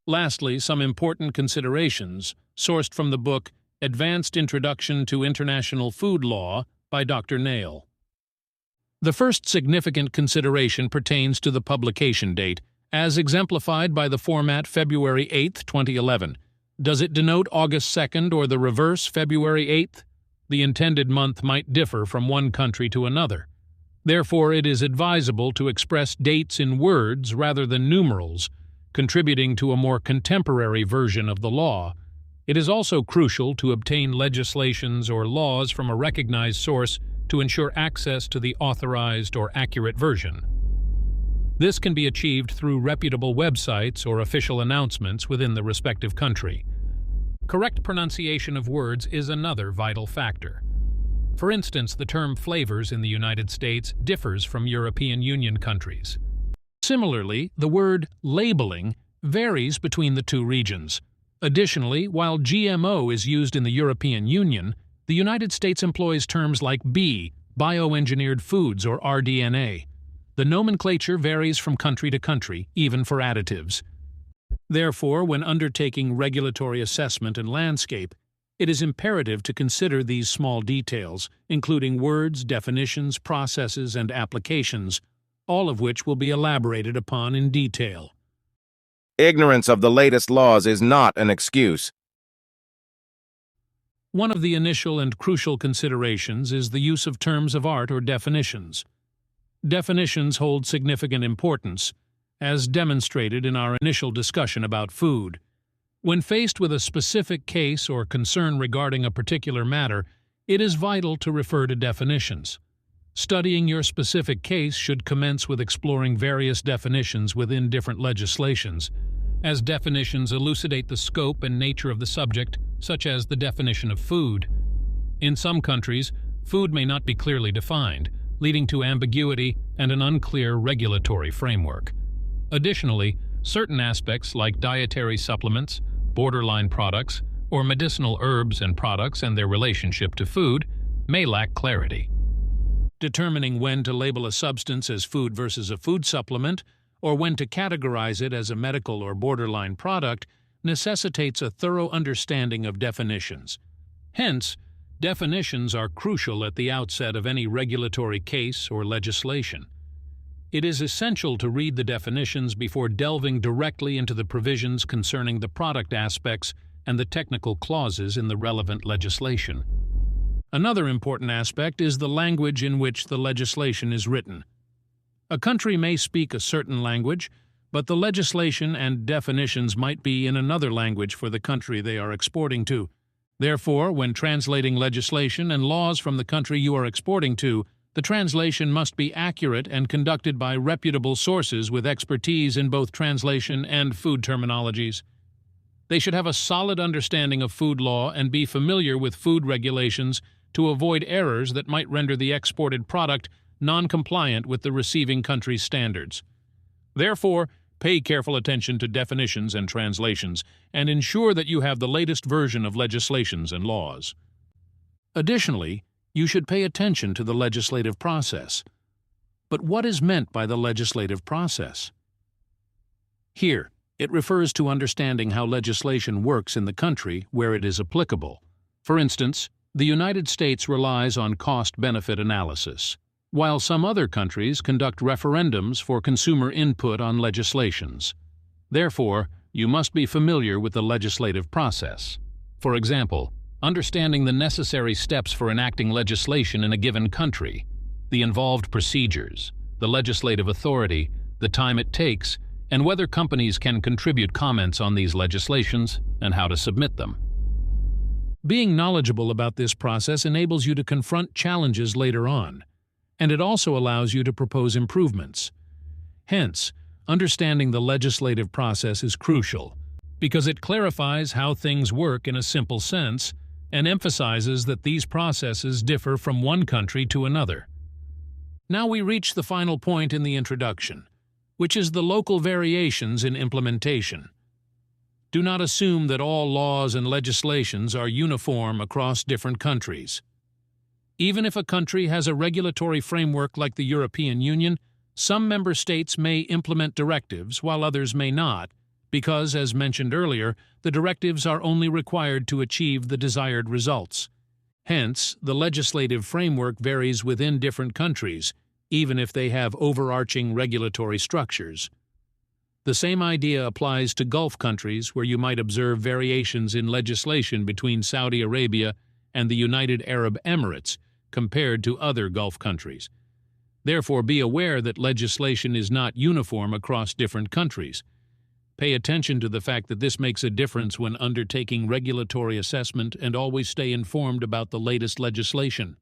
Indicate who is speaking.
Speaker 1: Lastly, some important considerations sourced from the book Advanced Introduction to International Food Law by Dr. Nail. The first significant consideration pertains to the publication date, as exemplified by the format February 8, 2011. Does it denote August 2nd or the reverse, February 8th? The intended month might differ from one country to another. Therefore, it is advisable to express dates in words rather than numerals, contributing to a more contemporary version of the law. It is also crucial to obtain legislations or laws from a recognized source to ensure access to the authorized or accurate version. This can be achieved through reputable websites or official announcements within the respective country. Correct pronunciation of words is another vital factor. For instance, the term flavors in the United States differs from European Union countries. Similarly, the word labeling varies between the two regions. Additionally, while GMO is used in the European Union, the United States employs terms like B, bioengineered foods, or rDNA. The nomenclature varies from country to country, even for additives. Therefore, when undertaking regulatory assessment and landscape, it is imperative to consider these small details, including words, definitions, processes, and applications, all of which will be elaborated upon in detail.
Speaker 2: Ignorance of the latest laws is not an excuse.
Speaker 1: One of the initial and crucial considerations is the use of terms of art or definitions. Definitions hold significant importance, as demonstrated in our initial discussion about food. When faced with a specific case or concern regarding a particular matter, it is vital to refer to definitions. Studying your specific case should commence with exploring various definitions within different legislations, as definitions elucidate the scope and nature of the subject, such as the definition of food. In some countries, food may not be clearly defined, leading to ambiguity and an unclear regulatory framework. Additionally, certain aspects like dietary supplements, borderline products, or medicinal herbs and products and their relationship to food may lack clarity. Determining when to label a substance as food versus a food supplement, or when to categorize it as a medical or borderline product, necessitates a thorough understanding of definitions. Hence, definitions are crucial at the outset of any regulatory case or legislation. It is essential to read the definitions before delving directly into the provisions concerning the product aspects and the technical clauses in the relevant legislation. Another important aspect is the language in which the legislation is written. A country may speak a certain language, but the legislation and definitions might be in another language for the country they are exporting to. Therefore, when translating legislation and laws from the country you are exporting to, the translation must be accurate and conducted by reputable sources with expertise in both translation and food terminologies. They should have a solid understanding of food law and be familiar with food regulations to avoid errors that might render the exported product non-compliant with the receiving country's standards. Therefore, pay careful attention to definitions and translations and ensure that you have the latest version of legislations and laws. Additionally, you should pay attention to the legislative process. But what is meant by the legislative process? Here, it refers to understanding how legislation works in the country where it is applicable. For instance, the United States relies on cost-benefit analysis, while some other countries conduct referendums for consumer input on legislations. Therefore, you must be familiar with the legislative process. For example, understanding the necessary steps for enacting legislation in a given country, the involved procedures, the legislative authority, the time it takes, and whether companies can contribute comments on these legislations and how to submit them. Being knowledgeable about this process enables you to confront challenges later on, and it also allows you to propose improvements. Hence, understanding the legislative process is crucial, because it clarifies how things work in a simple sense and emphasizes that these processes differ from one country to another. Now we reach the final point in the introduction, which is the local variations in implementation. Do not assume that all laws and legislations are uniform across different countries. Even if a country has a regulatory framework like the European Union, some member states may implement directives while others may not, because, as mentioned earlier, the directives are only required to achieve the desired results. Hence, the legislative framework varies within different countries, even if they have overarching regulatory structures. The same idea applies to Gulf countries, where you might observe variations in legislation between Saudi Arabia and the United Arab Emirates compared to other Gulf countries. Therefore, be aware that legislation is not uniform across different countries. Pay attention to the fact that this makes a difference when undertaking regulatory assessment, and always stay informed about the latest legislation.